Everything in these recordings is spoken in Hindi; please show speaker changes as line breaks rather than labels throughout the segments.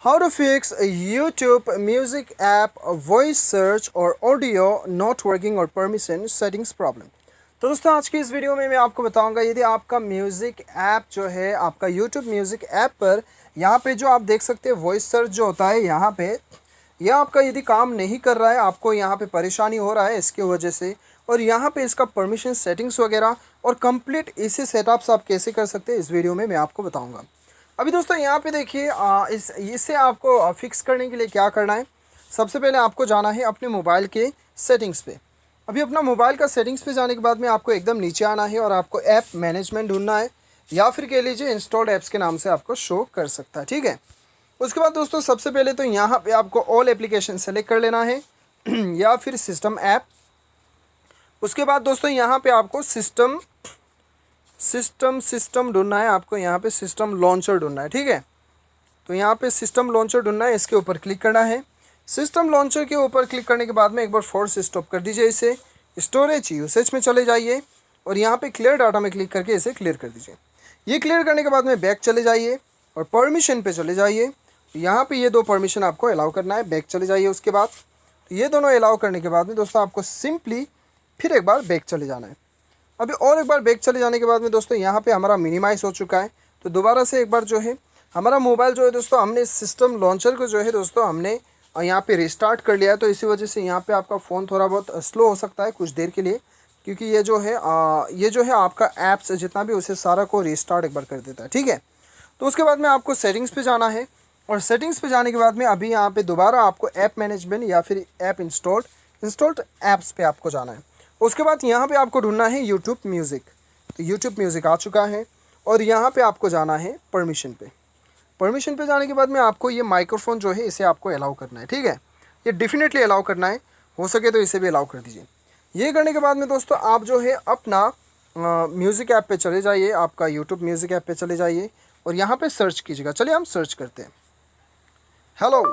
How to fix YouTube music app voice search और ऑडियो नॉट वर्किंग और परमिशन सेटिंग्स प्रॉब्लम। तो दोस्तों आज की इस वीडियो में मैं आपको बताऊंगा यदि आपका म्यूज़िक ऐप जो है आपका यूट्यूब म्यूज़िक ऐप पर यहाँ पे जो आप देख सकते हैं वॉइस सर्च जो होता है यहाँ पे यह आपका यदि काम नहीं कर रहा है, आपको यहाँ पे परेशानी हो रहा है इसकी वजह से, और यहाँ पे इसका परमिशन सेटिंग्स वगैरह और कंप्लीट इसी सेटअप्स आप कैसे कर सकते हैं इस वीडियो में मैं आपको बताऊँगा। अभी दोस्तों यहाँ पे देखिए इसे आपको फिक्स करने के लिए क्या करना है। सबसे पहले आपको जाना है अपने मोबाइल के सेटिंग्स पे। अभी अपना मोबाइल का सेटिंग्स पे जाने के बाद में आपको एकदम नीचे आना है और आपको ऐप मैनेजमेंट ढूंढना है, या फिर कह लीजिए इंस्टॉल्ड ऐप्स के नाम से आपको शो कर सकता है। ठीक है, उसके बाद दोस्तों सबसे पहले तो यहाँ पे आपको ऑल एप्लीकेशन सेलेक्ट कर लेना है या फिर सिस्टम ऐप। उसके बाद दोस्तों यहाँ पे आपको सिस्टम ढूंढना है, आपको यहाँ पे सिस्टम लॉन्चर ढूंढना है। ठीक है, तो यहाँ पे सिस्टम लॉन्चर ढूंढना है, इसके ऊपर क्लिक करना है। सिस्टम लॉन्चर के ऊपर क्लिक करने के बाद में एक बार फोर्स स्टॉप कर दीजिए, इसे स्टोरेज यूसेज में चले जाइए और यहाँ पे क्लियर डाटा में क्लिक करके इसे क्लियर कर दीजिए। ये क्लियर करने के बाद में बैक चले जाइए और परमिशन पे चले जाइए। यहाँ पे ये दो परमिशन आपको अलाउ करना है, बैक चले जाइए। उसके बाद ये दोनों अलाउ करने के बाद में दोस्तों आपको सिंपली फिर एक बार बैक चले जाना है। अभी और एक बार बैक चले जाने के बाद में दोस्तों यहाँ पे हमारा मिनिमाइज़ हो चुका है, तो दोबारा से एक बार जो है हमारा मोबाइल जो है दोस्तों हमने सिस्टम लॉन्चर को जो है दोस्तों हमने यहाँ पे रिस्टार्ट कर लिया है। तो इसी वजह से यहाँ पे आपका फ़ोन थोड़ा बहुत स्लो हो सकता है कुछ देर के लिए, क्योंकि ये जो है आपका ऐप्स जितना भी उसे सारा को रिस्टार्ट एक बार कर देता है। ठीक है, तो उसके बाद में आपको सेटिंग्स पे जाना है और सेटिंग्स पे जाने के बाद में अभी यहाँ पे दोबारा आपको ऐप मैनेजमेंट या फिर ऐप इंस्टॉल्ड ऐप्स पे आपको जाना है। उसके बाद यहाँ पे आपको ढूंढना है यूट्यूब म्यूज़िक। तो यूट्यूब म्यूज़िक आ चुका है और यहाँ पे आपको जाना है परमिशन पे। परमिशन पे जाने के बाद में आपको ये माइक्रोफोन जो है इसे आपको अलाउ करना है। ठीक है, ये डेफिनेटली अलाउ करना है, हो सके तो इसे भी अलाउ कर दीजिए। ये करने के बाद में दोस्तों आप जो है अपना म्यूज़िक ऐप पे चले जाइए, आपका यूट्यूब म्यूज़िक ऐप पे चले जाइए और यहाँ पे सर्च कीजिएगा। चलिए हम सर्च करते हैं हेलो।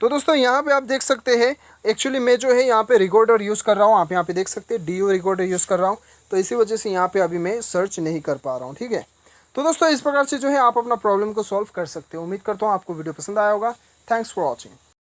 तो दोस्तों यहाँ पे आप देख सकते हैं एक्चुअली मैं जो है यहाँ पे रिकॉर्डर यूज़ कर रहा हूँ, आप यहाँ पे देख सकते हैं DO रिकॉर्डर यूज़ कर रहा हूँ, तो इसी वजह से यहाँ पे अभी मैं सर्च नहीं कर पा रहा हूँ। ठीक है, तो दोस्तों इस प्रकार से जो है आप अपना प्रॉब्लम को सॉल्व कर सकते हो। उम्मीद करता हूँ आपको वीडियो पसंद आया होगा। Thanks for watching.